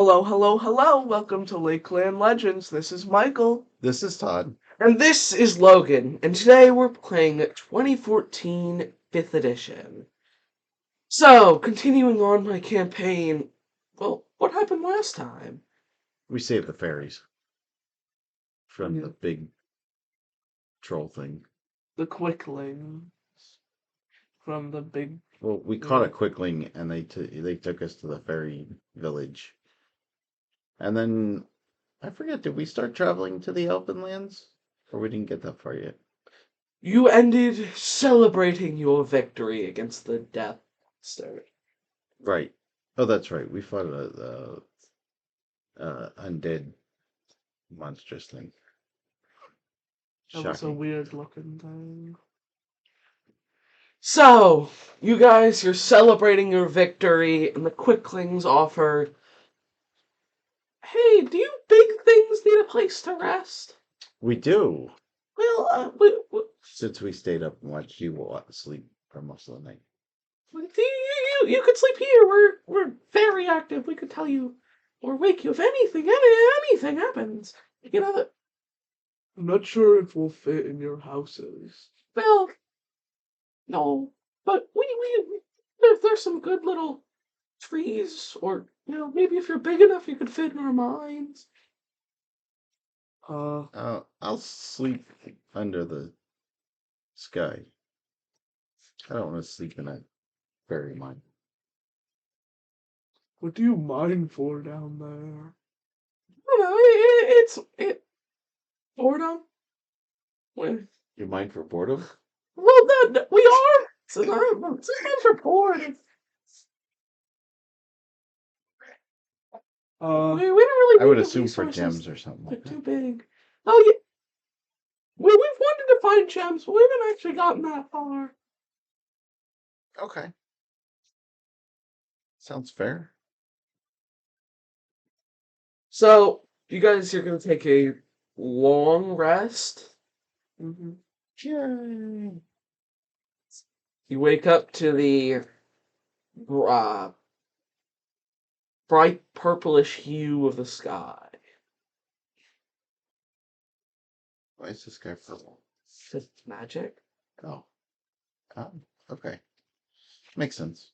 Hello, hello, hello. Welcome to Lakeland Legends. This is Michael. This is Todd. And this is Logan. And today we're playing 2014 5th edition. So, continuing on my campaign. Well, what happened last time? We saved the fairies from Yeah. the big troll thing. The quicklings. From the big... Well, we caught a quickling, and they took us to the fairy village. And then I forget, did we start traveling to the Elven lands, or we didn't get that far yet? You ended celebrating your victory against the Death Star. Right. Oh, that's right. We fought a undead monstrous thing. That was a Shocking. weird looking thing. So, you guys, you're celebrating your victory, and the quicklings offer, hey, do you big things need a place to rest? We do, Well, since we stayed up and watched you sleep for most of the night. you could sleep here. We're very active. We could tell you or wake you if anything happens. You know that. I'm not sure if we'll fit in your houses. Well, no, but there's some good little trees, or maybe if you're big enough, you could fit in our mines. I'll sleep under the sky. I don't want to sleep in a fairy mine. What do you mine for down there? I don't know. It's boredom. Well, You mine for boredom? no, we are. Sometimes we're bored. We don't really I would need the assume for resources. gems or something They're like too that. big. Oh yeah, we've wanted to find gems, but we haven't actually gotten that far. Okay. Sounds fair. So you guys are gonna take a long rest. Mm-hmm. Yay. You wake up to the uh, bright purplish hue of the sky. Why is this guy purple? It's magic. Oh. Oh, okay. Makes sense.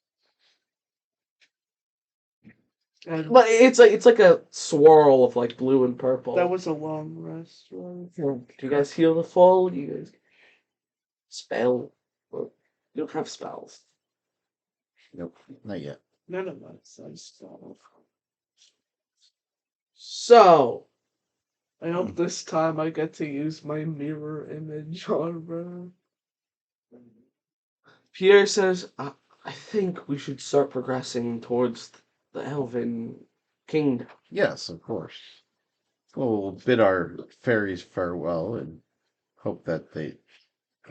But it's like a swirl of like blue and purple. That was a long rest, right? Do you guys heal the full? Do you guys spell? Well, you don't have spells. Nope, not yet. None of us. I still. So I hope this time I get to use my mirror image armor. Pierre says, I think we should start progressing towards the Elven Kingdom. Yes, of course. We'll bid our fairies farewell and hope that they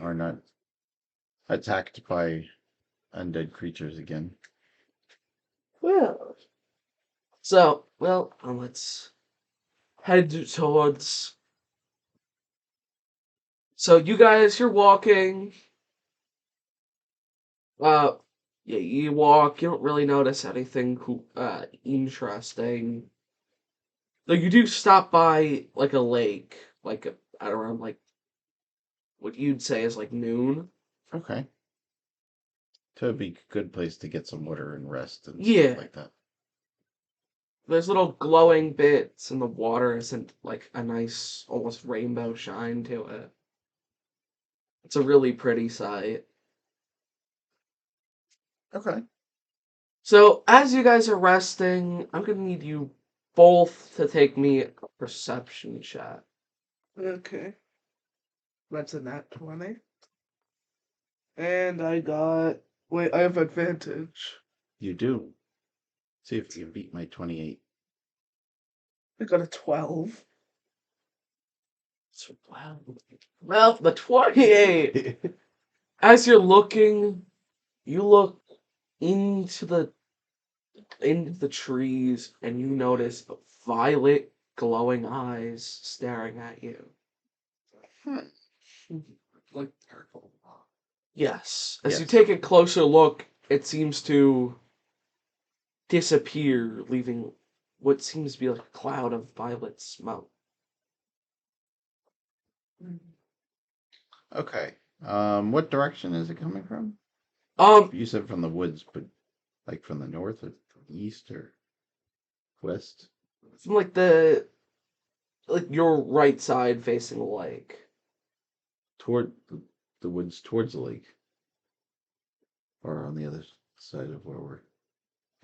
are not attacked by undead creatures again. Well, let's head towards. So you guys, you're walking. Uh, yeah, you walk. You don't really notice anything interesting. Like you do stop by like a lake, like at around like what you'd say is like noon. Okay. So it'd be a good place to get some water and rest and Yeah. stuff like that. There's little glowing bits, and the water isn't like a nice, almost rainbow shine to it. It's a really pretty sight. Okay. So, as you guys are resting, I'm gonna need you both to take me a perception check. Okay. That's a nat 20. And I got. Wait, I have advantage. You do. See if you can beat my 28. I got a 12. Wow. Well, the 28. As you're looking, you look into the trees, and you notice violet glowing eyes staring at you. Like purple. Yes. As you Yes. take a closer look, it seems to disappear, leaving what seems to be like a cloud of violet smoke. Okay. What direction is it coming from? Um, You said from the woods, but like from the north or east or west? from like your right side facing the lake. Toward the woods towards the lake. Or on the other side of where we're.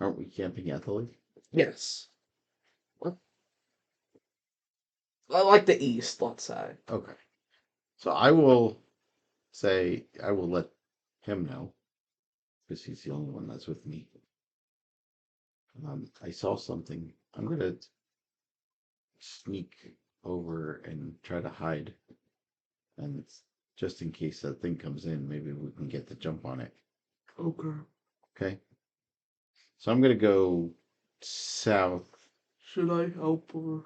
Aren't we camping at the lake? Yes. What? Like the east, let's say. Okay. So I will say, I will let him know, because he's the only one that's with me. I saw something. I'm going to sneak over and try to hide. And just in case that thing comes in, maybe we can get the jump on it. Okay. Okay? So I'm going to go south. Should I help or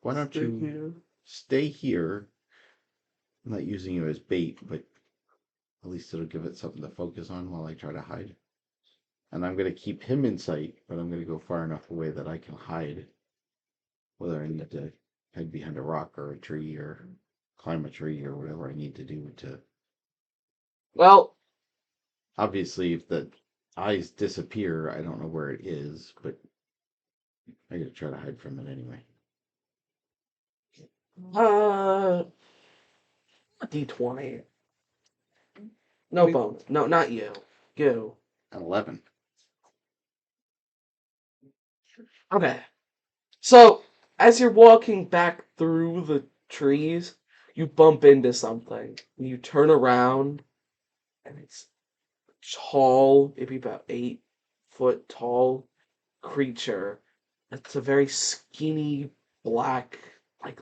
Why don't stay you here? stay here? I'm not using you as bait, but at least it'll give it something to focus on while I try to hide. And I'm going to keep him in sight, but I'm going to go far enough away that I can hide. Whether I need to hide behind a rock or a tree or climb a tree or whatever I need to do to. Well, Obviously, if the eyes disappear, I don't know where it is, but I gotta try to hide from it anyway. a D20. No bonus. No, not you. You. An 11. Okay. So, as you're walking back through the trees, you bump into something. And you turn around, and it's tall, maybe about 8 foot tall creature. It's a very skinny, black, like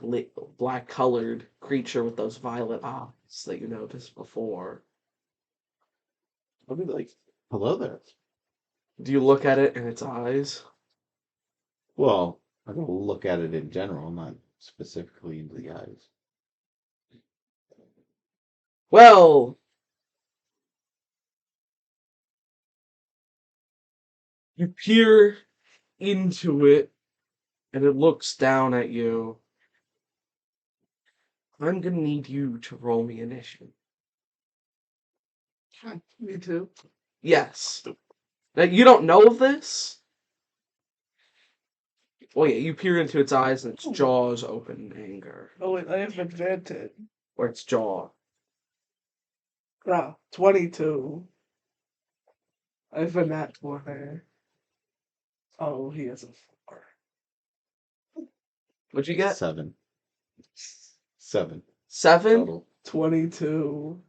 black colored creature with those violet eyes that you noticed before. I'll be like, hello there. Do you look at it in its eyes? Well, I'm gonna look at it in general, not specifically into the eyes. Well, you peer into it, and it looks down at you. I'm gonna need you to roll me initiative. Me too. Yes. Now, you don't know of this? Well, yeah, you peer into its eyes, and its jaws open in anger. Oh wait, I have advantage. Or its jaw. 22. I have a nat 20. Oh, he has a 4. What'd you get? 7. 7 7? total. 22.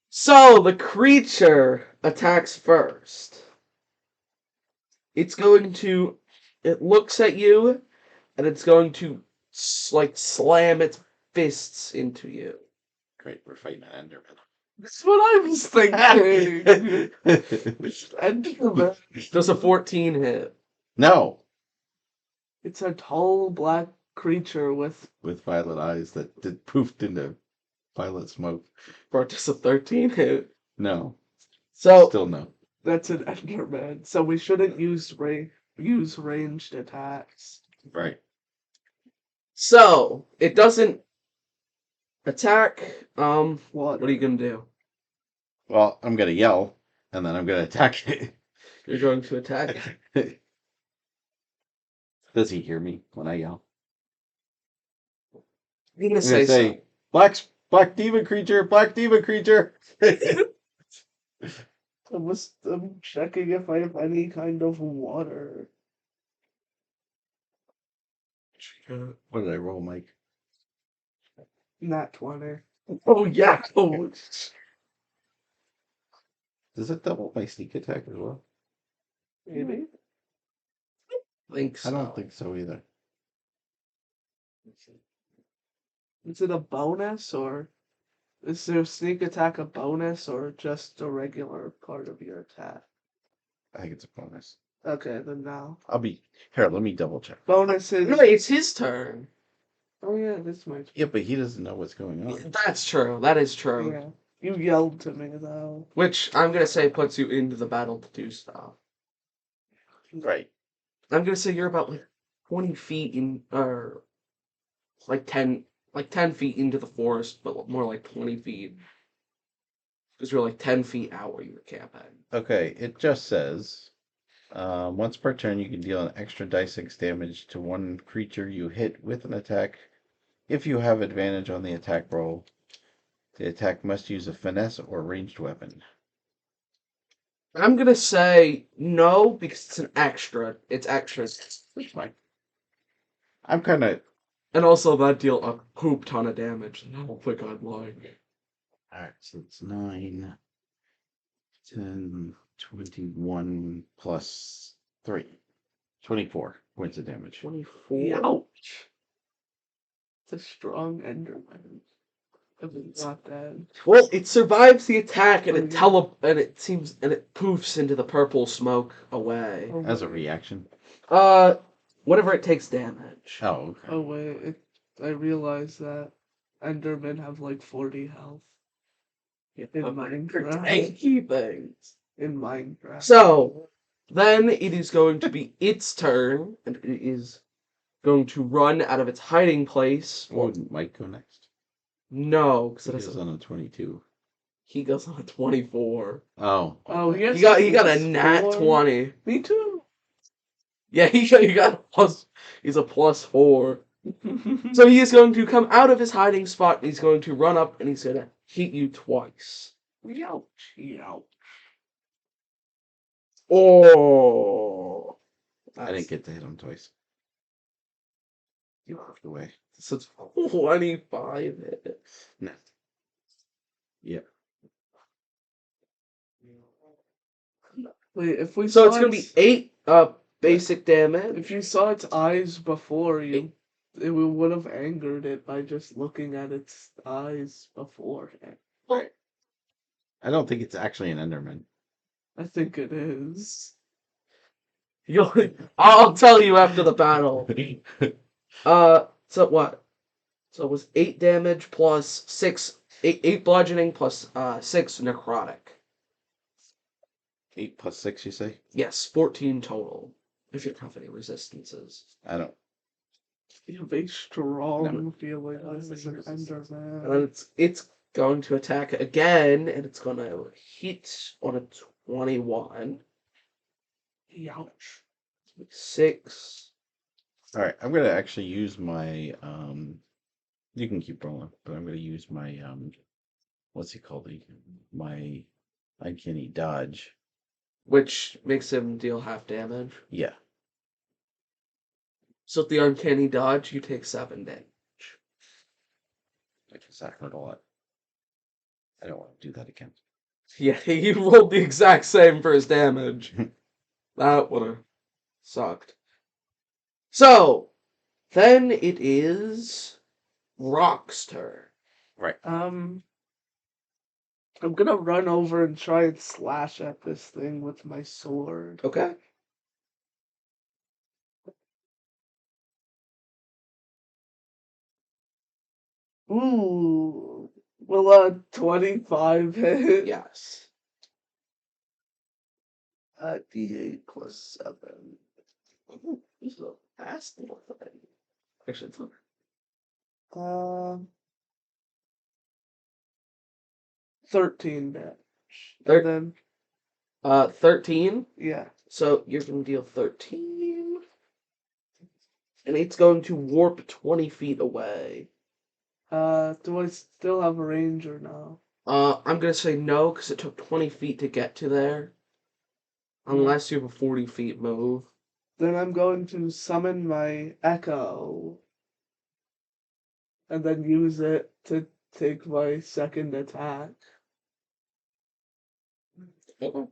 So, the creature attacks first. It's going to... It looks at you, and it's going to, like, slam its fists into you. Great, we're fighting an Enderman. That's what I was thinking. Enderman. Does a 14 hit? No! It's a tall black creature with. With violet eyes that did poofed into violet smoke. Or does a 13 hit? No. So, Still no. That's an Enderman, so we shouldn't use ranged attacks. Right. so, it doesn't attack. What? What are you gonna do? Well, I'm gonna yell, and then I'm gonna attack it. You're going to attack it? Does he hear me when I yell? I'm gonna I'm gonna say say, black demon creature, black demon creature. I'm checking if I have any kind of water. What did I roll, Mike? Nat 20. Oh, yeah. Oh, Does it double my sneak attack as well? Maybe? think so. I don't think so either. Is it a bonus, or is their sneak attack a bonus, or just a regular part of your attack? I think it's a bonus. Okay, then now. Here, let me double check. Bonus is. No, it's his turn. Oh, yeah, this might. Yeah, but he doesn't know what's going on. That's true. That is true. Yeah. You yelled to me, though. Which I'm gonna say puts you into the battle to do stuff. Right. I'm gonna say you're about like 20 feet in, or like 10 feet into the forest, but more like 20 feet. Because you're like 10 feet out where you were camping. Okay, it just says once per turn you can deal an extra dice 6 damage to one creature you hit with an attack. If you have advantage on the attack roll, the attack must use a finesse or ranged weapon. I'm gonna say no because it's an extra. It's extra. It's fine. I'm kind of... And also that deal a poop ton of damage. I don't think I'd like. Alright, so it's 9, 10, 21 plus 3. 24 points of damage. 24. Ouch. It's a strong Enderman. It's not dead. Well, it survives the attack and Oh, it poofs into the purple smoke away. Oh, As a wait. reaction. Whenever it takes damage. Oh, okay. Oh wait, I realized that Endermen have like 40 health in Minecraft. Tanky things. In Minecraft. So, then it is going to be its turn, and it is going to run out of its hiding place. Wouldn't Mike go next? No, because He goes on a 22. he goes on a 24. Oh. Oh, okay. he He got a plus nat 4. 20. Me too. Yeah, he got a plus. He's a +4. So he is going to come out of his hiding spot. And he's going to run up and he's going to hit you twice. Ouch, ouch. Oh, I didn't get to hit him twice. You Walked away. So it's 25 hits. No. Yeah. Wait, if we So saw it's going to be its- 8 basic damage. If you saw its eyes before you, it would have angered it by just looking at its eyes beforehand. I don't think it's actually an Enderman. I think it is. I'll tell you after the battle. So what? So it was 8 damage plus 6, 8 bludgeoning plus 6 necrotic. 8 plus 6, you say? Yes, 14 total. If you have any resistances. I don't. You have a strong No. feeling this is an And Enderman. then it's going to attack again, and it's going to hit on a 21. Ouch. 6. Alright, I'm going to actually use my... You can keep rolling, but I'm going to use my... What's it called? My uncanny dodge. Which makes him deal half damage. Yeah. So with the uncanny dodge, you take 7 damage. I guess that hurt a lot. I don't want to do that again. Yeah, he rolled the exact same for his damage. That would have sucked. So, then it is Wrokk's turn. Right. I'm gonna run over and try and slash at this thing with my sword. Okay. Ooh. Will a 25 hit? Yes. D8 plus 7. Ooh, this is a fast little thing. Actually, it's not. 13 damage. Thir- And then, 13. yeah. So you're going to deal 13. And it's going to warp 20 feet away. Do I still have a range or no? I'm going to say no, because it took 20 feet to get to there. Unless you have a 40 feet move. Then I'm going to summon my Echo. And then use it to take my second attack. Okay.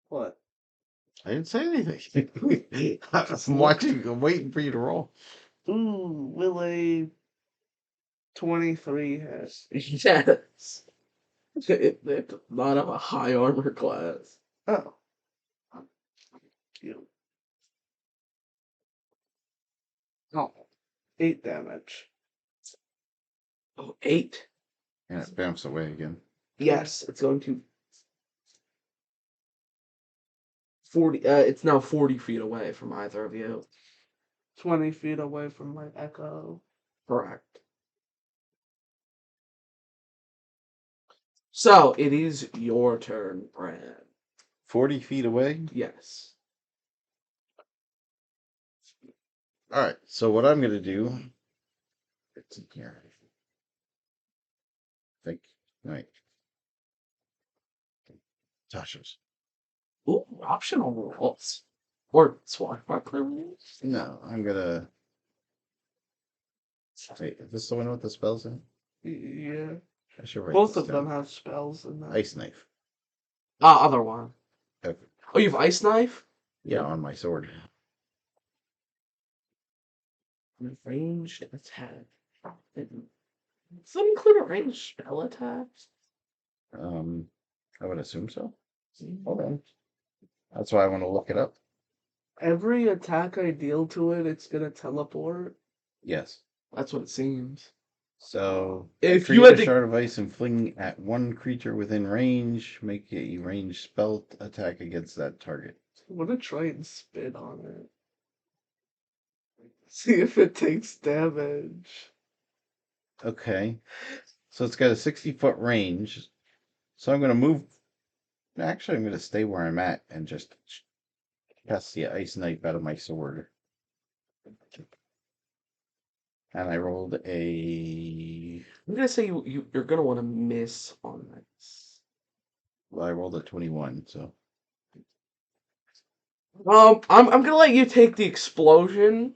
What? I didn't say anything. I'm watching. I'm waiting for you to roll. Ooh, will a 23 hit? Yes. They have to not have a high armor class. Oh. You. Oh. 8 damage. Oh, 8. And it bounced away again. Yes, it's going to. 40. It's now 40 feet away from either of you. 20 feet away from my echo. Correct. So it is your turn, Bran. 40 feet away? Yes. Alright, so what I'm going to do... It's in here. I think. Right. Tasha's. Ooh, optional rules. Or swashbuckler rules? No, I'm going to... Wait, is this the one with the spells in? Yeah. I should write Both this of them down. have spells in them. Ice knife. Other one. Okay. Oh, you have ice knife? Yeah, on my sword. Ranged attack. Does that include a ranged spell attack? I would assume so. Hold on. That's why I want to look it up. Every attack I deal to it, it's gonna teleport. Yes. That's what it seems. So, If create you had a to- shard of ice and fling at one creature within range. Make a ranged spell attack against that target. I'm gonna try and spit on it. See if it takes damage. Okay. So it's got a 60-foot range. So I'm going to move. Actually, I'm going to stay where I'm at and just cast the ice knife out of my sword. And I rolled a... I'm gonna say you're gonna want to miss on this. Well, I rolled a 21, so... I'm gonna let you take the explosion,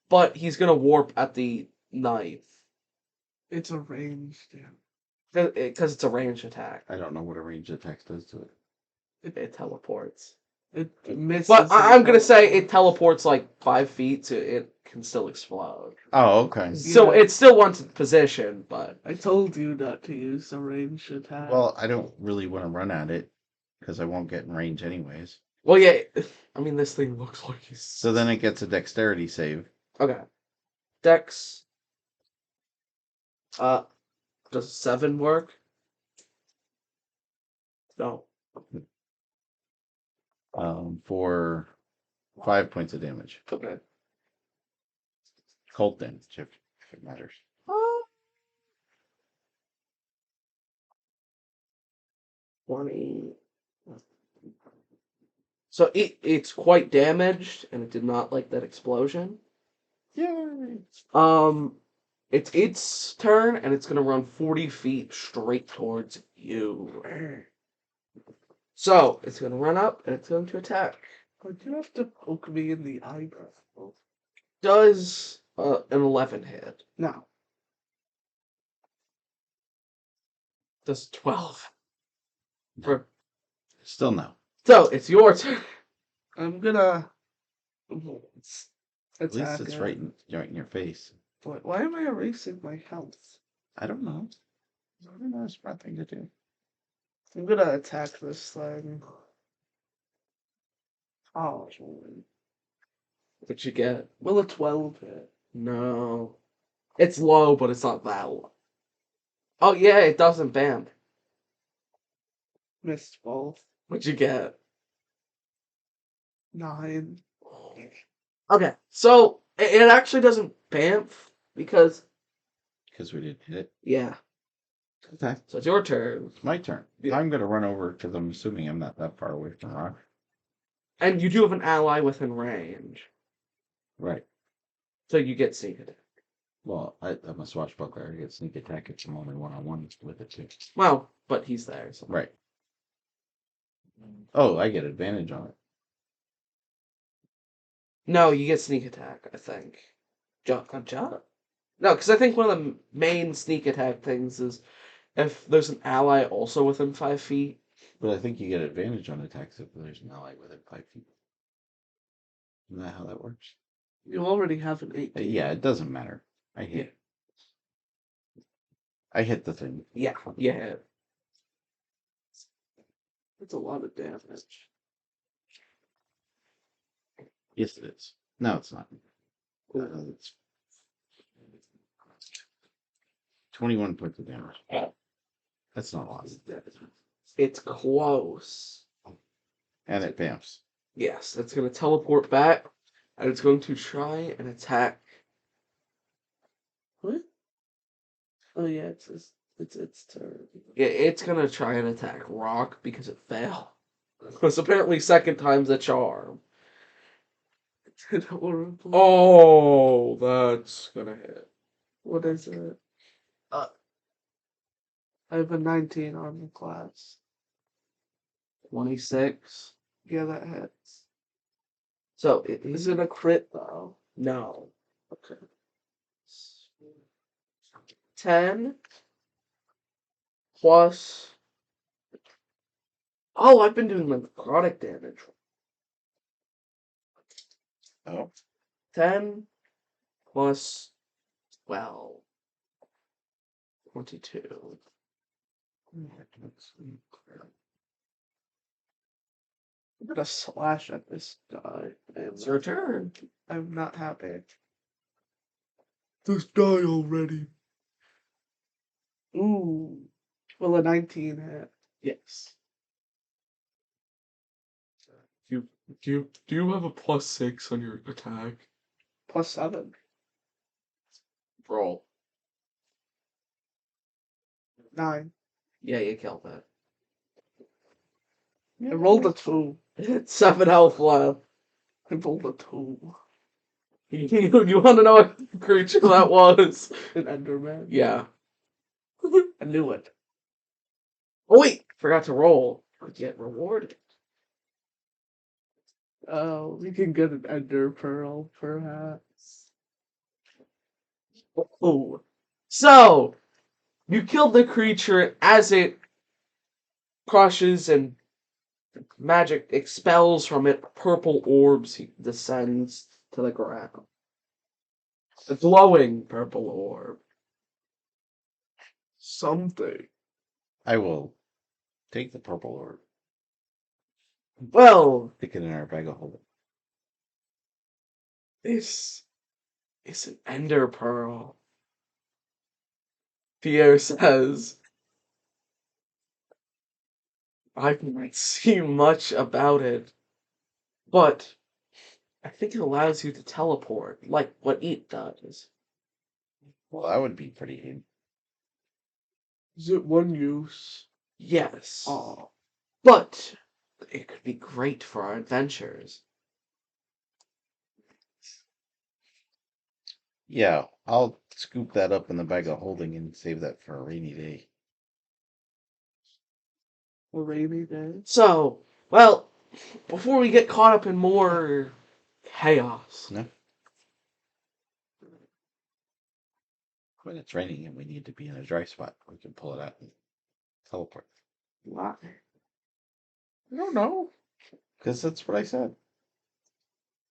but he's gonna warp at the knife It's a range damage. because it's a ranged attack. I don't know what a ranged attack does to it. It teleports. It misses. But I'm gonna say it teleports. teleports like 5 feet, so it can still explode. Oh, okay. So Yeah. it still wants its position, but I told you not to use a range attack. Well, I don't really want to run at it because I won't get in range anyways. well, yeah. I mean, this thing looks like he's So then it gets a dexterity save. okay. Dex. Does 7 work? No. For 5 points of damage. Okay. Cold damage, if it matters. 20. So it's quite damaged, and it did not like that explosion. Yay! It's its turn, and it's gonna run 40 feet straight towards you. So it's gonna run up, and it's going to attack. Why'd you have to poke me in the eyebrow? Does an 11 hit? No. Does 12? Still no. So it's your turn. I'm gonna At least attack it's it. right in your face. Why am I erasing my health? I don't know. I don't know. It's a smart thing to do. I'm gonna attack this thing. Oh, What'd you get? will a 12 hit? No. It's low, but it's not that low. Oh, yeah, it doesn't bamf. Missed both. What'd you get? 9. Okay, so it actually doesn't bamf because, Because we didn't hit it. yeah. Okay. So it's your turn. It's my turn. Yeah. I'm going to run over because I'm assuming I'm not that far away from Rock. And you do have an ally within range. Right. So you get sneak attack. Well, I'm a swashbuckler. I get sneak attack if I'm only one-on-one with it too. Well, but he's there. So. Right. Oh, I get advantage on it. No, you get sneak attack, I think. Jump. No, because I think one of the main sneak attack things is if there's an ally also within 5 feet. But I think you get advantage on attacks if there's an ally within 5 feet. Isn't that how that works? You already have an 8. Yeah, it doesn't matter. I hit. I hit the thing. Yeah. That's a lot of damage. Yes, it is. No, it's not. It's 21 points of damage. That's not a lot. It's close. And it bamfs. Yes, it's going to teleport back, and it's going to try and attack. What? Oh yeah, it's its turn. Yeah, it's going to try and attack Wrokk because it failed. Because apparently second time's a charm. Horribly. Oh, that's going to hit. What is it? I have a 19 on the class. 26. Yeah, that hits. So, Is it a crit though? No. Okay. 10 plus. Oh, I've been doing necrotic damage. Oh, 10 plus 12. 22. I'm gonna slash at this guy. It's your turn. I'm not happy. Just die already. Ooh. Will a 19 hit? Yes. Do you have a +6 on your attack? +7. Roll. 9. Yeah, you killed it. I rolled a 2. It's 7 health left. I rolled a 2. You want to know what creature that was? An Enderman. Yeah. I knew it. Oh wait, forgot to roll. Get rewarded. Oh, we can get an Ender Pearl, perhaps. Oh. So, you killed the creature as it crushes and magic expels from it purple orbs. He descends to the ground. A glowing purple orb. Something. I will take the purple orb, Well, stick it in our bag of holding. this is an ender pearl. Pierre says, I can't see much about it, but I think it allows you to teleport, like what it does. Well, that would be pretty handy. Is it one use? Yes. Oh. But it could be great for our adventures. Yeah, I'll scoop that up in the bag of holding and save that for a rainy day. A rainy day? So, well, before we get caught up in more chaos. No? When it's raining and we need to be in a dry spot, we can pull it out and teleport. Why? I don't know. Because that's what I said.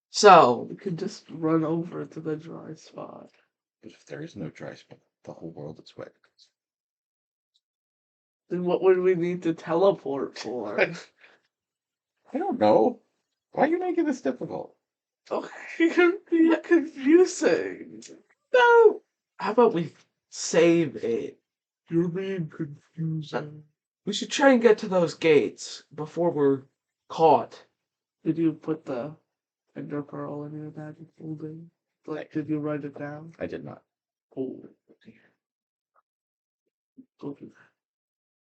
So, We could just run over to the dry spot. But if there is no dry spot, the whole world is wet. Then what would we need to teleport for? I don't know. Why are you making this difficult? Okay, you're being confusing. no. How about we save it? You're being confusing. We should try and get to those gates before we're caught. Did you put the Ender Pearl in your bag of holding? Like, did you write it down? I did not. Oh, don't do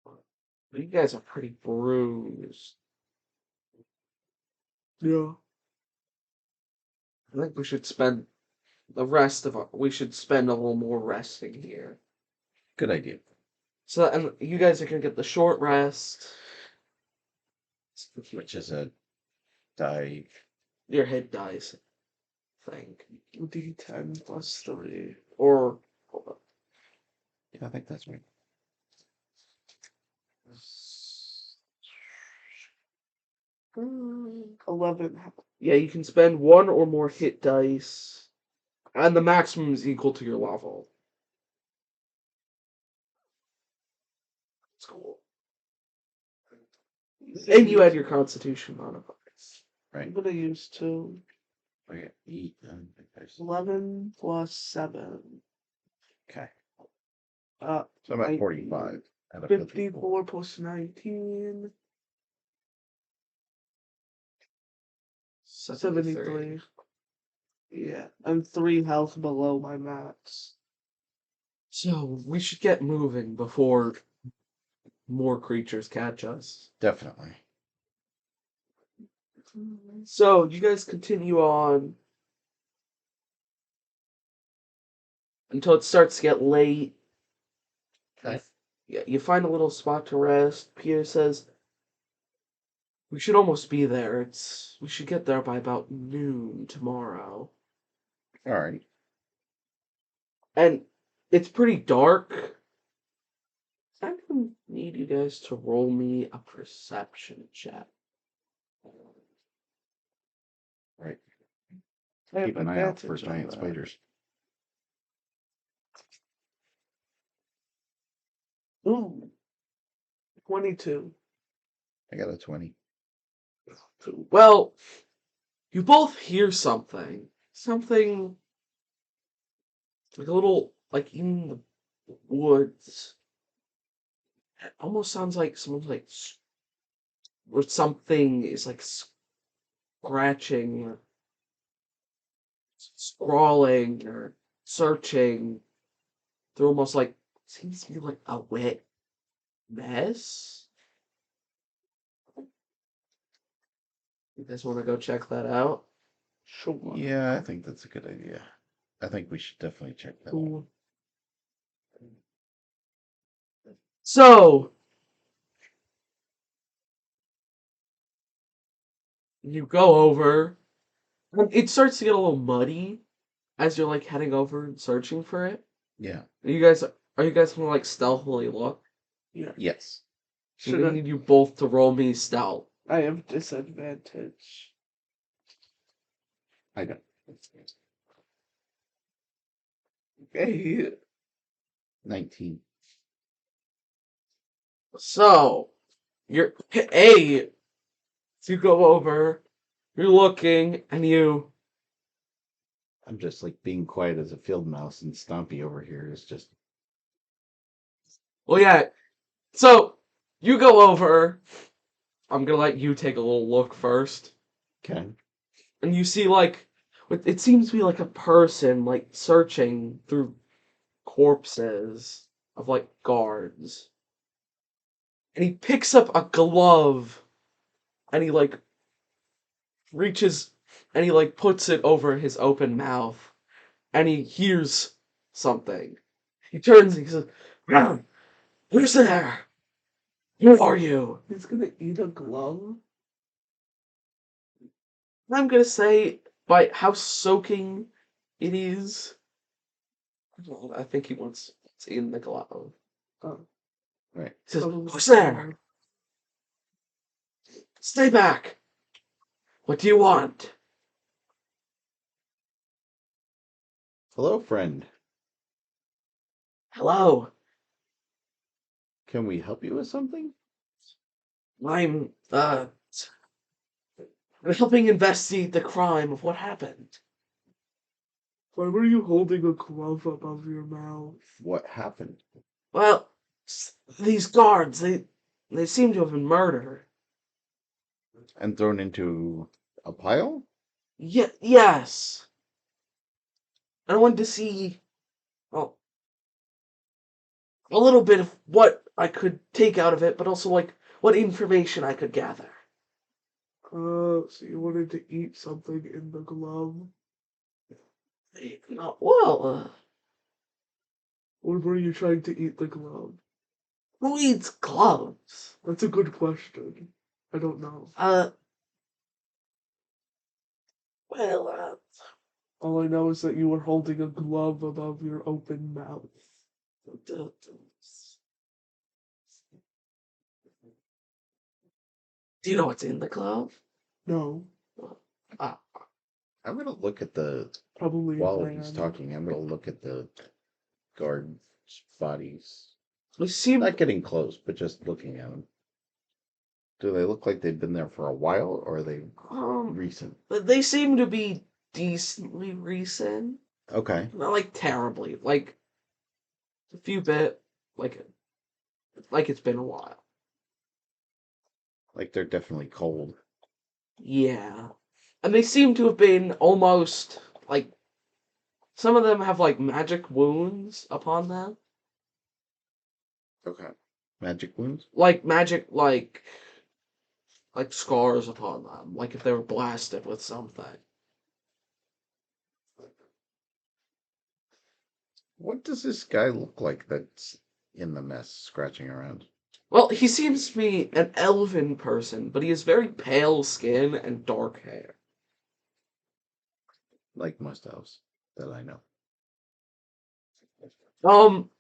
that. You guys are pretty bruised. Yeah. I think we should spend the rest of we should spend a little more resting here. Good idea. So, and you guys are gonna get the short rest. Which is a die. Your hit dice, I think. D10 plus 3. Or, hold on. Yeah, I think that's right. 11. Yeah, you can spend one or more hit dice, and the maximum is equal to your level. That's cool. And you add your constitution modifiers. Right. I'm gonna use 2. Okay. Eat. And there's... 11 plus 7. Okay. Uh, So I'm at 19. 45. Out of 54 plus 19. 73. Yeah, I'm 3 health below my max. So we should get moving before more creatures catch us. Definitely. So you guys continue on until it starts to get late. Okay. Yeah, you find a little spot to rest. Pierre says, "We should almost be there. We should get there by about noon tomorrow." All right. And it's pretty dark. I'm gonna need you guys to roll me a perception check. Right. I have Keep an eye out advantage for on giant that. spiders. Ooh. 22. I got a 20. Well, you both hear something. Something like a little, like in the woods. It almost sounds like someone's like, or something is like scratching, or scrawling, or searching through almost like, seems to be like a wet mess. You guys want to go check that out? Sure. Yeah, I think that's a good idea. I think we should definitely check that out. Cool. So, you go over. It starts to get a little muddy as you're like heading over and searching for it. Yeah. Are you guys gonna like stealthily look? Yeah. Yes. I'm gonna need you both to roll me stealth. I have disadvantage. I don't. Okay. 19. So, you're A. So you go over, you're looking, and you. I'm just like being quiet as a field mouse, and Stompy over here is just. Well, yeah. So you go over. I'm gonna let you take a little look first. Okay. And you see like it seems to be like a person like searching through corpses of like guards. And he picks up a glove and he like reaches and he like puts it over his open mouth and he hears something. He turns and he says, "Brown, who's there? Who are you?" He's gonna eat a glove? I'm gonna say by how soaking it is. Well, I think he wants it's in the glove. Oh. Right. He says, Totally "Who's there? Stay back! What do you want?" Hello, friend. "Hello, Can we help you with something? I'm I'm helping investigate the crime of what happened." Why were you holding a glove above your mouth? What happened? Well, these guards, they seem to have been murdered. And thrown into a pile? Yes. I wanted to see, well, a little bit of what I could take out of it, but also like what information I could gather. So you wanted to eat something in the glove? No, well, Or were you trying to eat the glove? who eats gloves? That's a good question. I don't know. Well, All I know is that you were holding a glove above your open mouth. do you know what's in the glove? No. Ah, I'm going to look at the. Probably While Bran. he's talking, I'm going to look at the guards' bodies. we seem Not getting close, but just looking at them. Do they look like they've been there for a while, or are they recent? they seem to be decently recent. Okay. Not like terribly, like a few bit, like it's been a while. Like they're definitely cold. Yeah. And they seem to have been almost like some of them have like magic wounds upon them. Okay. Magic wounds? Like magic like scars upon them, like if they were blasted with something. What does this guy look like that's in the mess, scratching around? Well, he seems to be an elven person, but he has very pale skin and dark hair. Like most elves that I know. Um,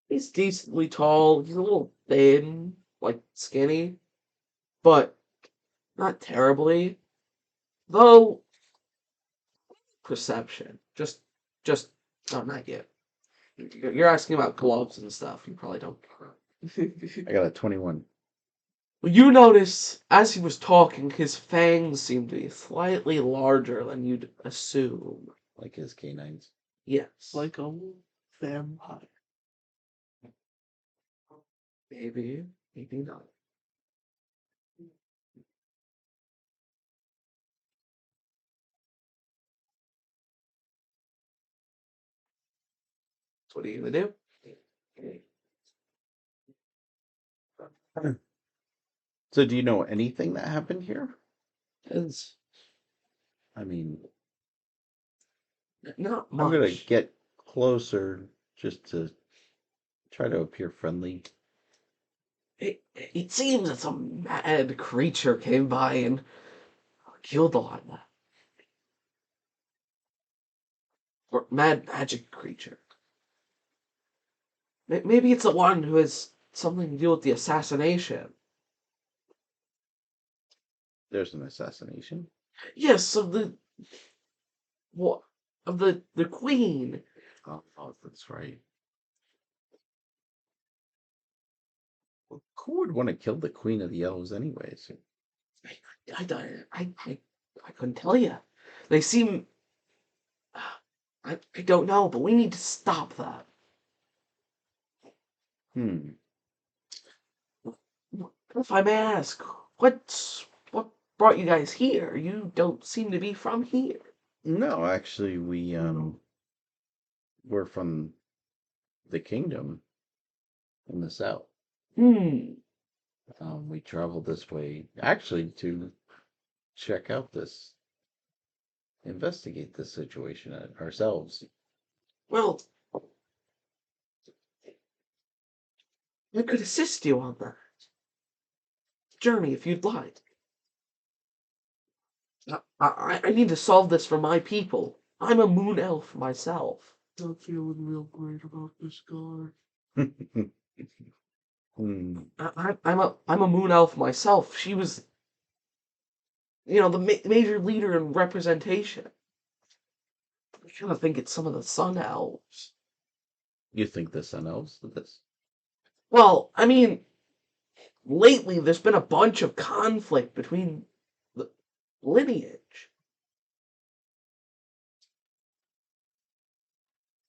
he's decently tall. He's a little thin, like skinny, but not terribly. Though perception, just no, not yet. You're asking about gloves and stuff. You probably don't. I got a 21. Well, you notice as he was talking, his fangs seemed to be slightly larger than you'd assume. Like his canines. Yes, Like a vampire. maybe, maybe not. So what are you gonna do? So do you know anything that happened here? It's I mean, not I'm gonna much. get closer just to try to appear friendly. It seems that some mad creature came by and killed a lot of them. Or mad magic creature. Maybe it's the one who has something to do with the assassination. There's an assassination. Yes, of the what of the queen. Oh, that's right. Who would want to kill the queen of the elves, anyways? I couldn't tell you. They seem. I don't know, but we need to stop that. Hmm. If I may ask, what brought you guys here? You don't seem to be from here. No, actually, we're from the kingdom in the south. Hmm. We traveled this way actually to check out this, investigate this situation ourselves. Well, I could assist you on that journey if you'd like. I need to solve this for my people. I'm a moon elf myself. Not feeling real great about this guy. Hmm. I'm a moon elf myself. She was, the major leader in representation. I kind of think it's some of the sun elves. You think the sun elves did this? Well, I mean, lately there's been a bunch of conflict between the lineage.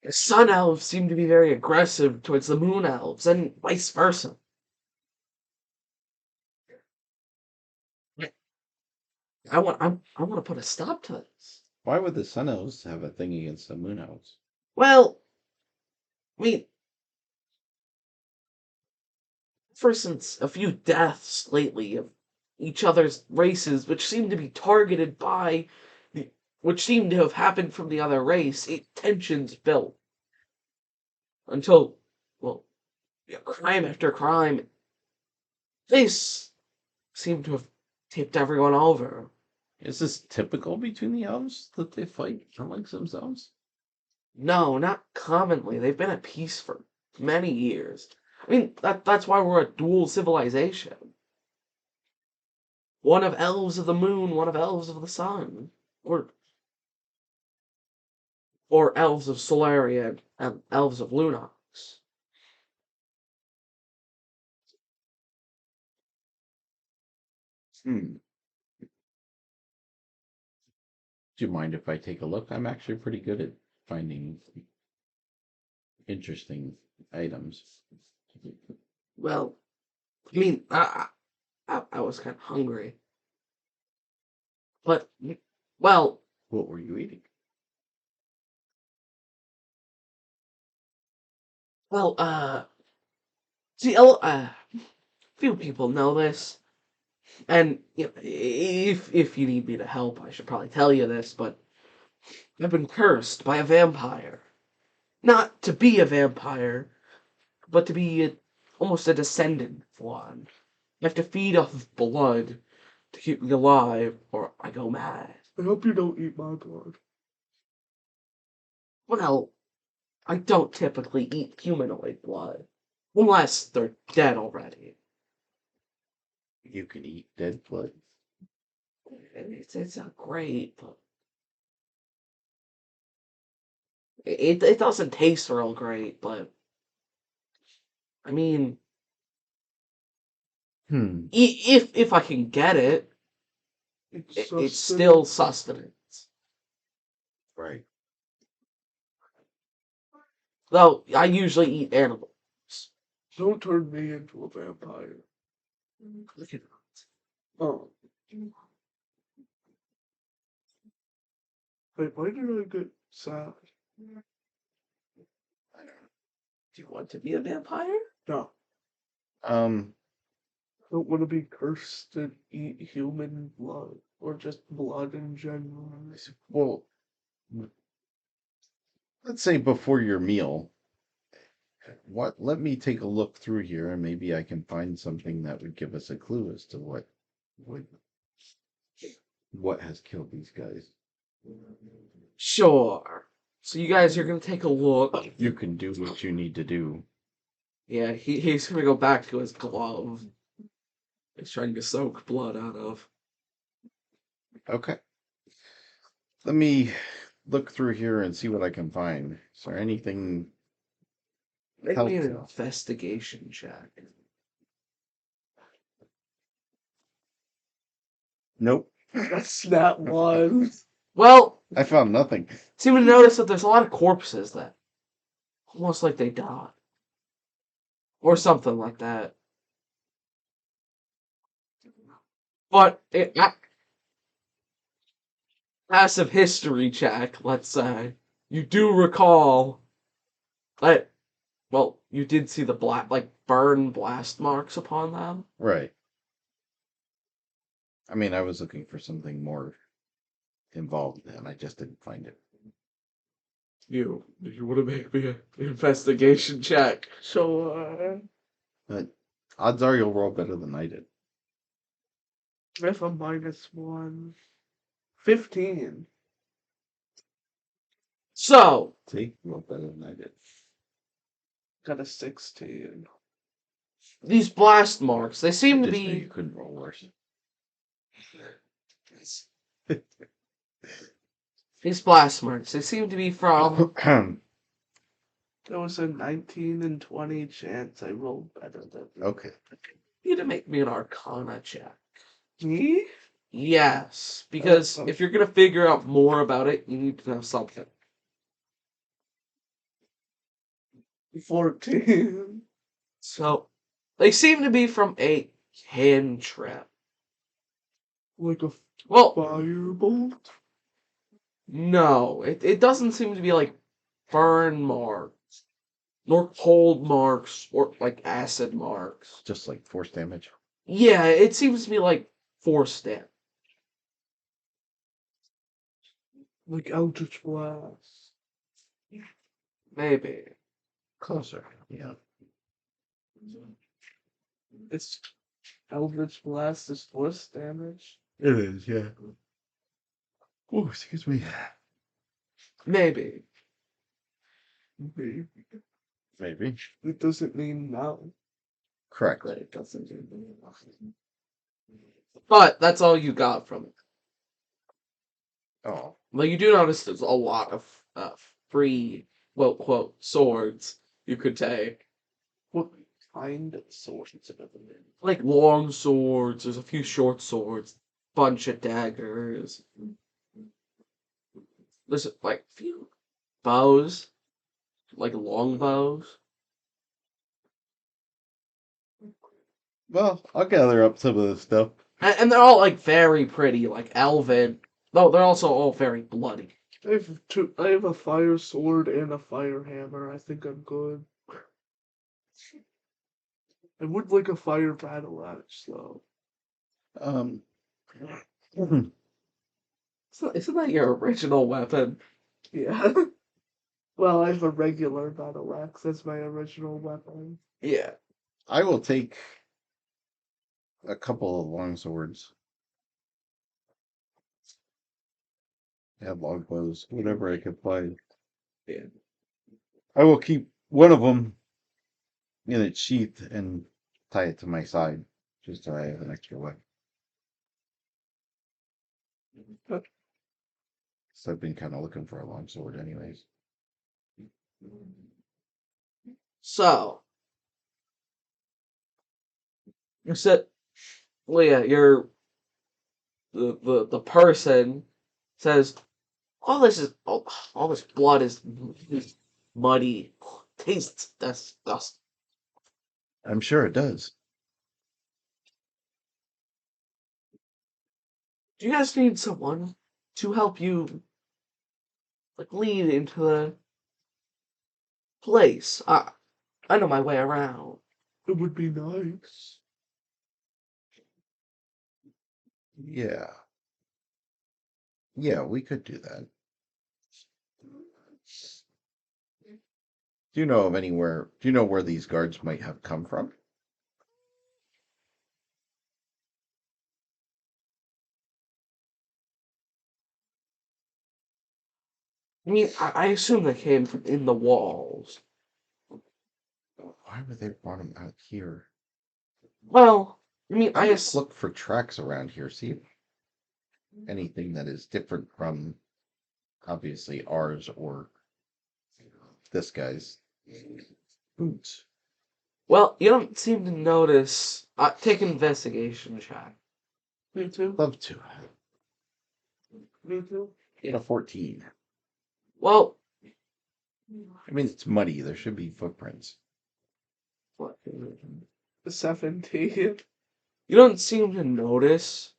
The sun elves seem to be very aggressive towards the moon elves, and vice versa. I want to put a stop to this. Why would the sun elves have a thing against the moon elves? Well, I mean, for instance, a few deaths lately of each other's races, which seem to be targeted by, which seem to have happened from the other race, tensions built until, well, crime after crime. Seem to have tipped everyone over. Is this typical between the elves that they fight amongst themselves? No, not commonly. They've been at peace for many years. I mean, that's why we're a dual civilization. One of elves of the moon, one of elves of the sun. Or elves of Solaria and elves of Lunox. Hmm. Do you mind if I take a look? I'm actually pretty good at finding interesting items. Well, I mean, I was kind of hungry. But, well, What were you eating? see, few people know this, and if you need me to help, I should probably tell you this, but I've been cursed by a vampire. Not to be a vampire, but to be almost a descendant of one. I have to feed off of blood to keep me alive, or I go mad. I hope you don't eat my blood. Well, I don't typically eat humanoid blood, unless they're dead already. You can eat dead blood. It's not great, but it doesn't taste real great, but I mean, if I can get it, it's still sustenance. Right. Though I usually eat animals. Don't turn me into a vampire. Look at Oh. Wait, why did I get sad? do you want to be a vampire? No. Um, I don't want to be cursed and eat human blood. Or just blood in general. well, let's say before your meal, let me take a look through here and maybe I can find something that would give us a clue as to what has killed these guys. Sure. So you guys are gonna take a look. You can do what you need to do. Yeah, he's gonna go back to his glove. He's trying to soak blood out of. Okay. Let me look through here and see what I can find. Is there anything Make me an helpful? investigation check. Nope. That's that one. Well, I found nothing. seem to notice that there's a lot of corpses that almost like they died. Or something like that. But passive history check, let's say. You do recall that, well, you did see the burn blast marks upon them. Right. I mean, I was looking for something more involved and I just didn't find it. You want to make me an investigation check? So, But odds are you'll roll better than I did. if a -1. 15. So, See? You rolled better than I did. Got a 16. these blast marks, they seem to Just knew be... you couldn't roll worse. These blast marks, they seem to be from... There was a 19 and 20 chance I rolled better than Okay. You need to make me an Arcana check. me. Yes, because if you're going to figure out more about it, you need to know something. 14. So, they seem to be from a cantrip. Like a Well, firebolt. no, it doesn't seem to be like burn marks, nor cold marks, or like acid marks. Just like force damage. Yeah, it seems to be like force damage. Like Eldritch Blast. Maybe. Closer. Yeah. It's Eldritch Blast is force damage. It is, yeah. Oh, excuse me. Maybe. Maybe. Maybe. It doesn't mean no. Correct. But it doesn't do anything. But that's all you got from it. Oh. Well, you do notice there's a lot of free, quote, quote, swords you could take. What kind of swords are there? Like long swords, there's a few short swords, bunch of daggers. There's like a few bows, like long bows. Well, I'll gather up some of this stuff. And they're all like very pretty, like elven. Though they're also all very bloody. I have a fire sword and a fire hammer. I think I'm good. I would like a fire battle axe, though. Um, Isn't that your original weapon? Yeah. Well, I have a regular battle axe. That's my original weapon. Yeah. I will take a couple of long swords. Yeah, longbows, whatever I can find. Yeah. I will keep one of them in its sheath and tie it to my side, just so I have an extra weapon. So I've been kind of looking for a long sword, anyways. So you said, Leah, you're the person says all this blood is muddy, tastes disgusting. I'm sure it does. Do you guys need someone to help you like lead into the place? I know my way around. It would be nice. Yeah. Yeah, we could do that. Do you know of anywhere? Do you know where these guards might have come from? I mean, I assume they came from in the walls. Why would they brought them out here? Well, I mean, I just look for tracks around here. See if anything that is different from obviously ours or this guy's boots. well, you don't seem to notice. Take an investigation check. Me too. Love to. Me too. A 14. Well, I mean, it's muddy. There should be footprints. what? 17. You don't seem to notice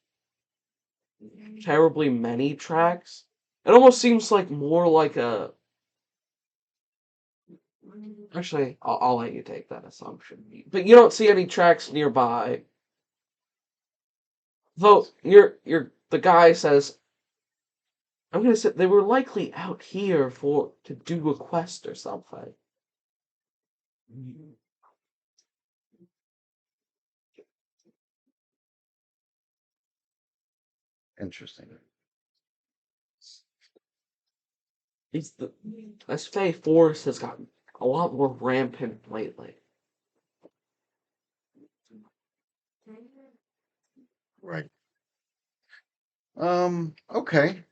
terribly many tracks. It almost seems like more like a. Actually, I'll let you take that assumption. But you don't see any tracks nearby. Though the guy says, I'm gonna say they were likely out here to do a quest or something. Interesting. This Fey force has gotten a lot more rampant lately. Right. Okay.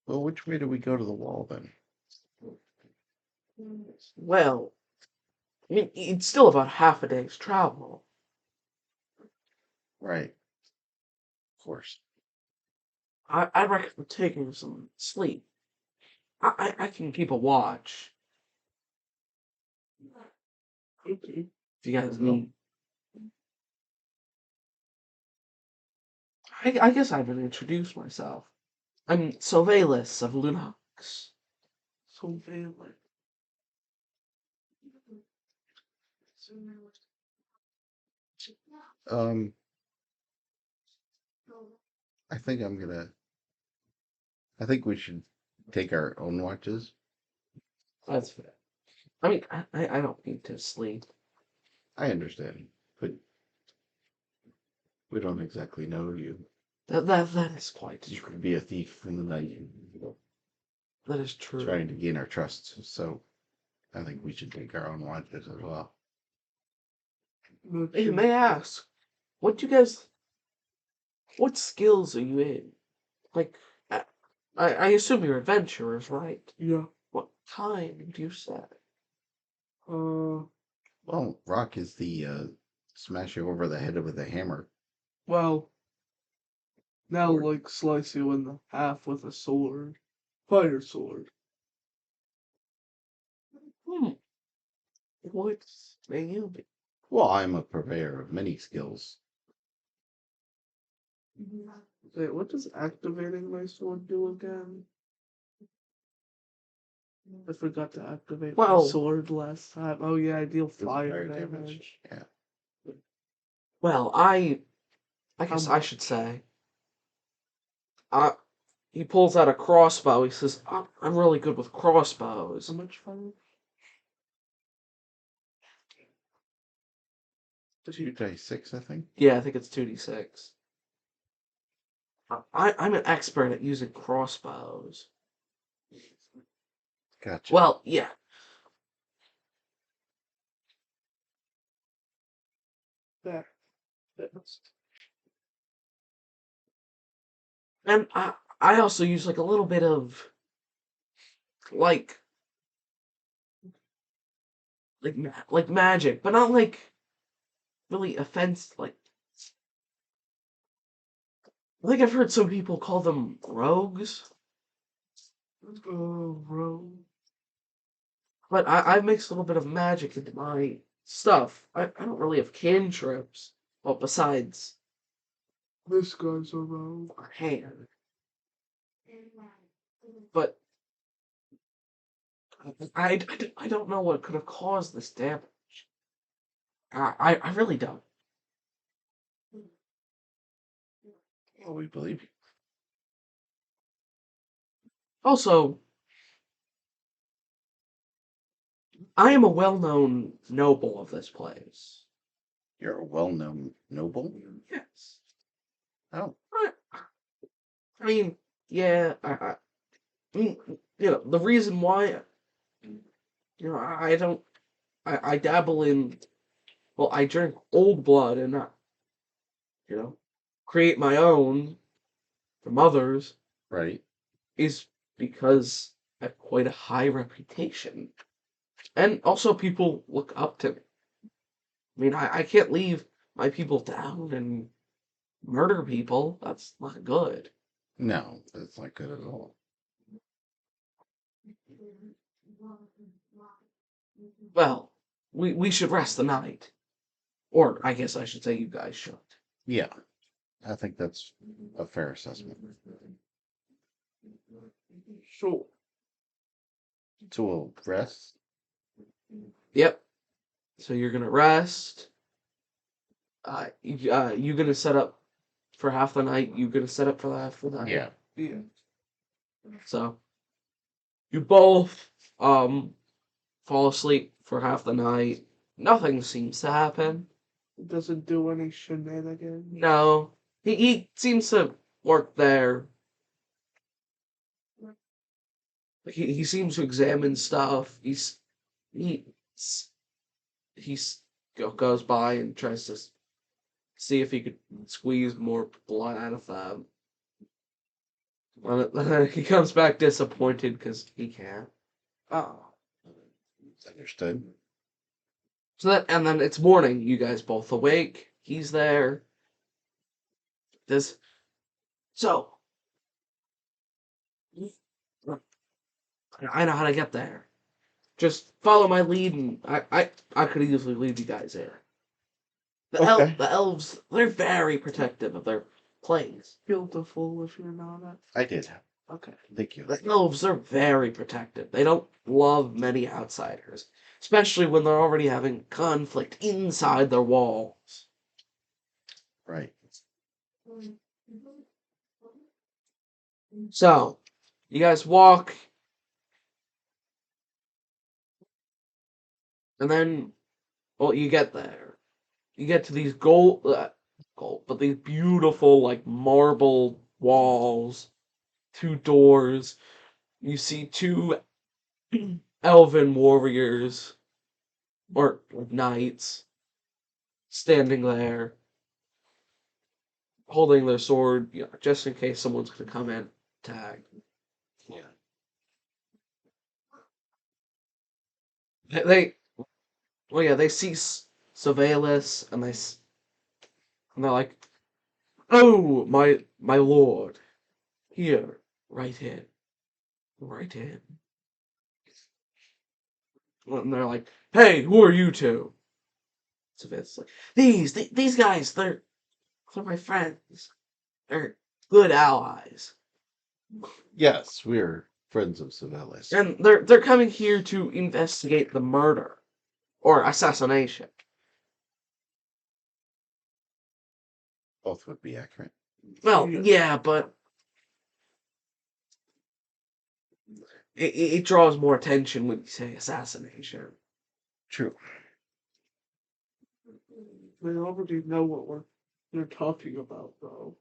Well, which way do we go to the wall then? Well, I mean, it's still about half a day's travel. Right. Of course. I recommend taking some sleep. I can keep a watch. Okay. If you guys need. I guess I haven't introduced myself. I'm Sylvalis of Lunox. So valid. Um, I think I'm gonna. I think we should take our own watches. That's fair. I mean, I don't need to sleep. I understand, but we don't exactly know you. That is quite You true. could be a thief in the night, That is true. trying to gain our trust. So I think we should take our own watches as well. Hey, may I ask, what skills are you in? Like, I assume you're adventurers, right? Yeah. What kind do you say? Well, Wrokk is the smash you over the head with a hammer. Well, now like slice you in the half with a sword. Fire sword. What may you be? Well, I'm a purveyor of many skills. Wait, what does activating my sword do again? I forgot to activate my Well, sword last time. Oh yeah, I deal Does fire damage. Yeah. well, I guess I much? should say. He pulls out a crossbow. He says, I'm really good with crossbows. How much fire? 2d6, I think. Yeah, I think it's 2d6. I'm an expert at using crossbows. Gotcha. Well, yeah. There. And I also use like a little bit of like like magic, but not like really offensive. Like I think I've heard some people call them rogues, Oh, bro. but I mix a little bit of magic into my stuff. I don't really have cantrips, well, besides This guy's a rogue. our hand. But I don't know what could have caused this damage. I really don't. Oh, we believe you. Also, I am a well-known noble of this place. You're a well-known noble. Yes. Oh, I mean, yeah, I mean, the reason why, I don't, I dabble in, well, I drink old blood and not, you know, create my own from others right. is because I have quite a high reputation. And also people look up to me. I mean, I can't leave my people down and murder people. That's not good. No, that's not good at all. Well, we should rest the night. Or I guess I should say you guys should. Yeah, I think that's a fair assessment. Sure. So we'll rest. Yep. So you're gonna rest. You gonna set up for half the night. You gonna set up for the half the night. Yeah. Yeah. So you both fall asleep for half the night. Nothing seems to happen. It doesn't do any shenanigans. No, he seems to work there. He seems to examine stuff. He he's goes by and tries to see if he could squeeze more blood out of them. He comes back disappointed because he can't. Oh. Understood. And then it's morning. You guys both awake. He's there. This so I know how to get there. Just follow my lead, and I could easily lead you guys there. Okay. The elves, they're very protective of their place. Beautiful if you're not at. I did. Okay. Thank you. The elves are very protective. They don't love many outsiders, especially when they're already having conflict inside their walls. Right. So, you guys walk, and then, well, you get there. You get to these but these beautiful, like, marble walls, two doors. You see two elven warriors, or knights, standing there, holding their sword, just in case someone's going to come in, attack. Yeah. Well, yeah, they see Savalis, and and they're like, "Oh, my lord, here, right in, right in." And they're like, "Hey, who are you two?" Savalis like, these guys, they're my friends. They're good allies. Yes, we're friends of Sibelius. And they're coming here to investigate the murder. Or assassination. Both would be accurate. Well, yeah, but it draws more attention when you say assassination. True. They already know what they're talking about, though.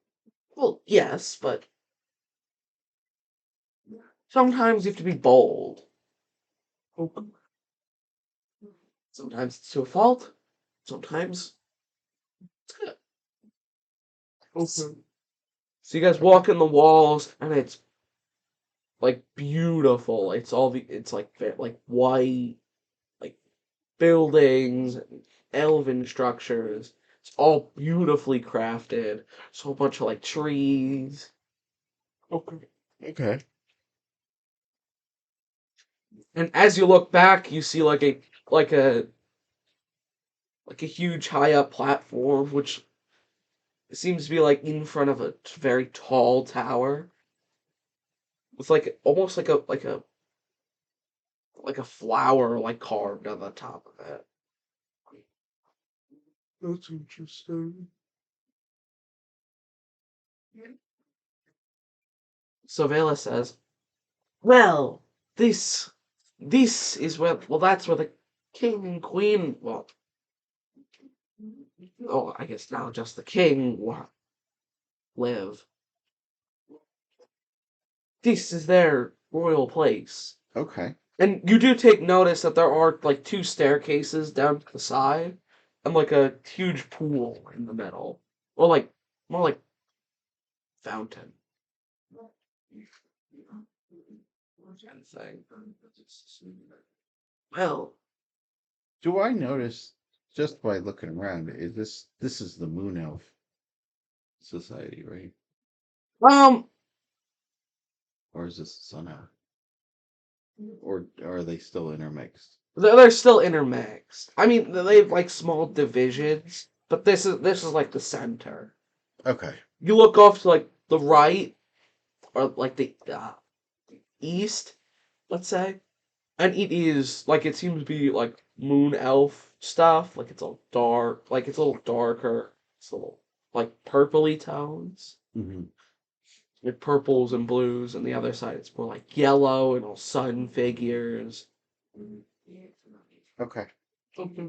Well, yes, but sometimes you have to be bold. Okay. Sometimes it's to a fault. Sometimes it's good. Okay. So you guys walk in the walls, and it's like beautiful. It's like white, like buildings, and elven structures. It's all beautifully crafted. So a bunch of like trees. Okay. Okay. And as you look back, you see like a huge high up platform, which seems to be like in front of a very tall tower with like almost like a flower like carved on the top of it. That's interesting. So Vela says, "Well, this is where that's where the king and queen I guess now just the king live. This is their royal place." Okay. And you do take notice that there are like two staircases down to the side and like a huge pool in the middle. Or like more like fountain. Kind of thing. Well, Do I notice just by looking around, this is the Moon Elf Society, right? um, Or is this the Sun Elf? Or are they still intermixed? they're still intermixed. I mean, they have like small divisions, but this is like the center. Okay. You look off to like the right or like the east, let's say, and it is like it seems to be like moon elf stuff. Like it's all dark, like it's a little darker. It's a little like purpley tones, Mm-hmm. with purples and blues, and the other side it's more like yellow and all sun figures. Okay. Okay.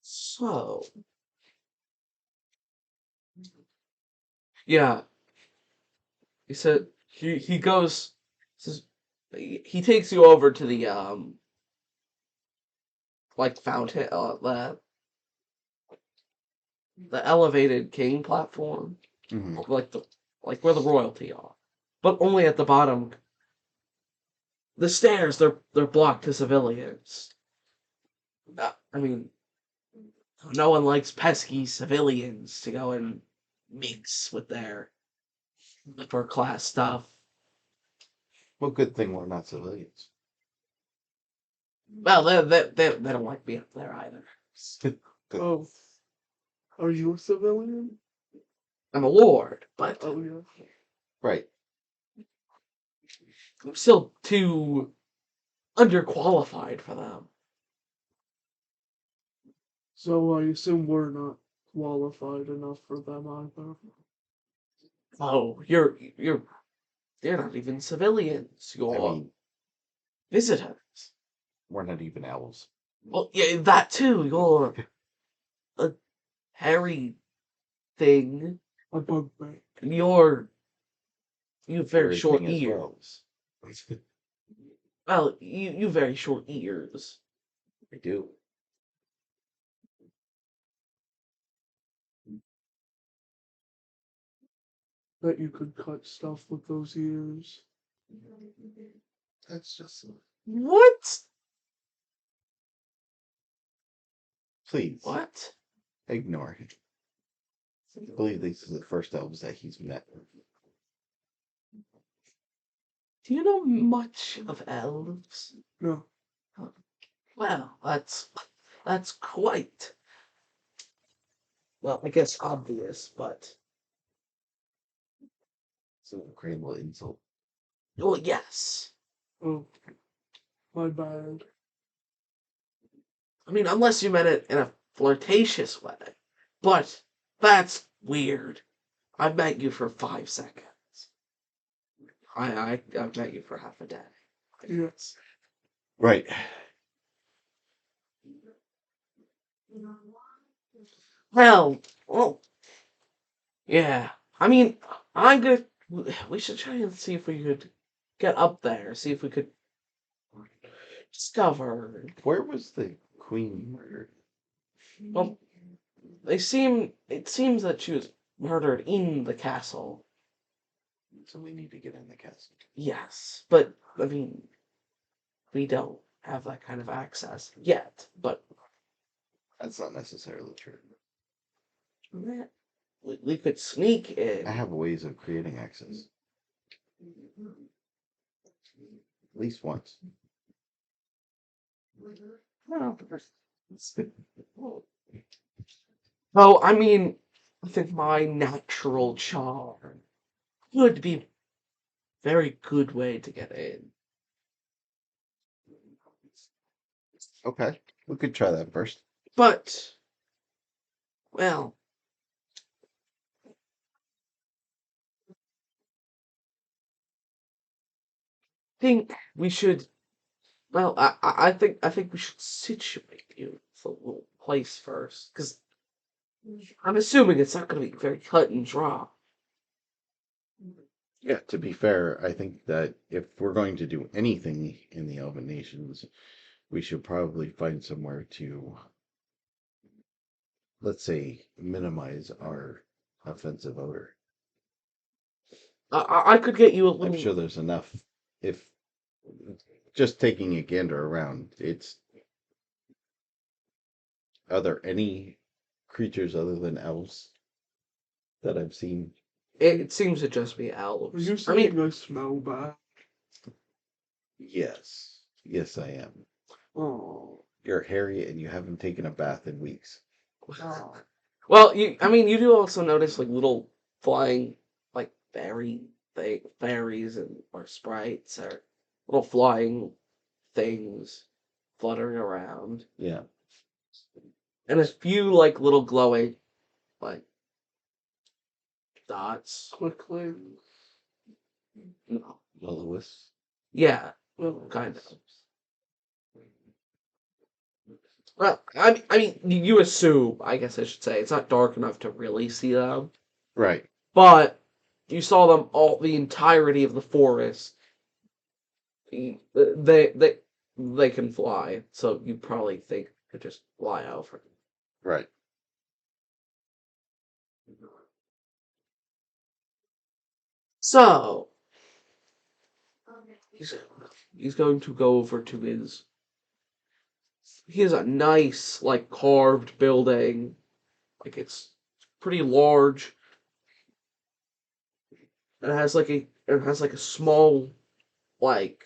So yeah, he said he goes. Says, he takes you over to the like fountain, the elevated king platform, Mm-hmm. like where the royalty are, but only at the bottom. The stairs they're blocked to civilians. I mean, no one likes pesky civilians to go and mix with their upper class stuff. Well, good thing we're not civilians. Well, they don't like being up there either. Good. Oh. Are you a civilian? I'm a lord, but Oh, yeah. Right. I'm still too underqualified for them. So I assume we're not qualified enough for them either. Oh, they're not even civilians. I You're mean, visitors. we're not even elves. Well, yeah, that too. You're a hairy thing. A bug man. And you have very short Everything as well. ears. Well, you have very short ears. I do. Bet you could cut stuff with those ears. That's just. What? Please What? ignore him. I believe these are the first elves that he's met. Do you know much of elves? No. Well, that's quite well, I guess obvious, but It's an incredible insult. Well, yes. oh, my bad. I mean, unless you meant it in a flirtatious way. But that's weird. I've met you for 5 seconds. I've met you for half a day. Yes. Right. Well, yeah. I mean, I'm gonna. We should try and see if we could get up there. See if we could discover. Where was the queen murdered? Well, It seems that she was murdered in the castle. So we need to get in the castle. Yes, but I mean, we don't have that kind of access yet. But That's not necessarily true. we could sneak in. I have ways of creating access. At least once. Oh, I mean, I think my natural charm would be a very good way to get in. Okay. We could try that first. But, well, think we should. Well, I think we should situate you for a little place first, because I'm assuming it's not going to be very cut and dry. Yeah, to be fair, I think that if we're going to do anything in the Elven Nations, we should probably find somewhere to, let's say, minimize our offensive odor. I could get you a I'm little. sure there's enough. If just taking a gander around, are there any creatures other than elves that I've seen? It seems to just be Are elves. you I mean, saying I smell bad? Yes. Yes, I am. Oh. You're hairy and you haven't taken a bath in weeks. well, you do also notice like little flying, like fairies and or sprites or little flying things fluttering around, Yeah. and a few like little glowing, like dots. Quickly. No. Will-o-wisps. Yeah, Well, kind of. Well, I mean, you assume, I guess I should say, it's not dark enough to really see them, Right. but you saw them all, the entirety of the forest. They can fly, so you probably think to just fly over. Right. So he's going to go over to his. He has a nice, like, carved building. Like, it's pretty large. It has like a small, like,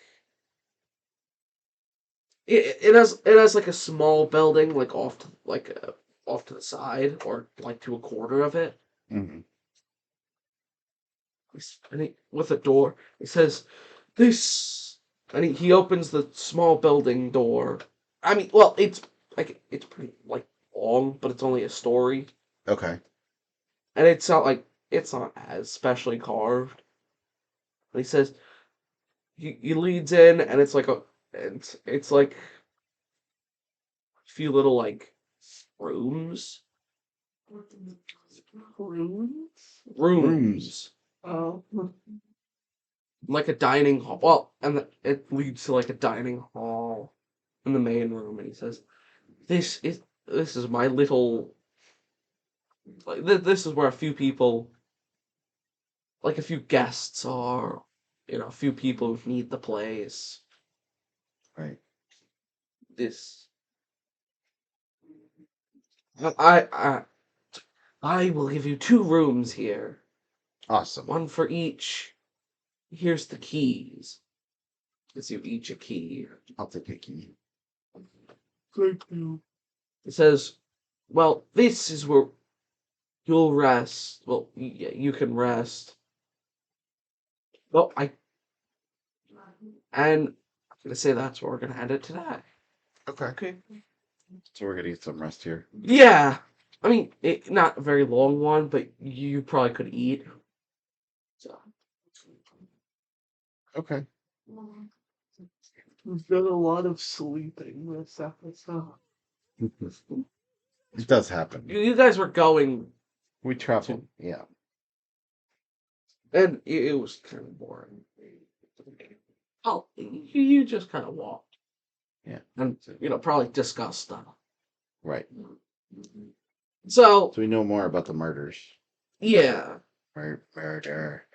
it has like a small building, like off to the side, or like to a corner of it. Hmm. And with a door, he says, "This," and he opens the small building door. I mean, well, it's pretty like long, but it's only a story, Okay. and it's not as specially carved. And he says he leads in, and it's like a few little like rooms, Runes? rooms, Oh. like a dining hall. Well, and it leads to like a dining hall in the main room, and he says, this is my little like this is where a few people, like a few guests are, a few people who need the place. Right. This I I I will give you 2 rooms here, Awesome. one for each. Here's the keys. Gives you each a key. I'll take a key. Thank you. It says, well, this is where You'll rest. Well, yeah, you can rest. Well, and I'm gonna say that's where we're gonna end it today. Okay. Okay. So we're gonna get some rest here. Yeah, I mean, not a very long one, but you probably could eat. So. Okay. We've done a lot of sleeping this episode. It does happen. You guys were going, We travel. Yeah. and it was kind of boring. Oh, you just kind of walked. Yeah. And, probably discussed stuff. Right. So, So we know more about the murders. yeah. Murder.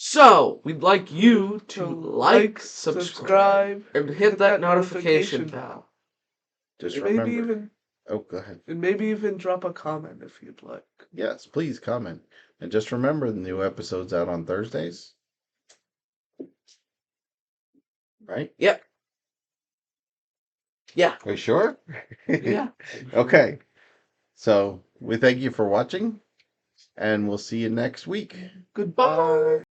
So, we'd like you to like, subscribe, and hit that notification bell. Just And remember. maybe even Oh, go ahead. and maybe even drop a comment if you'd like. Yes, please comment. And just remember, the new episode's out on Thursdays. Right? Yep. Yeah. Are you sure? Yeah. Okay. So we thank you for watching, and we'll see you next week. Goodbye.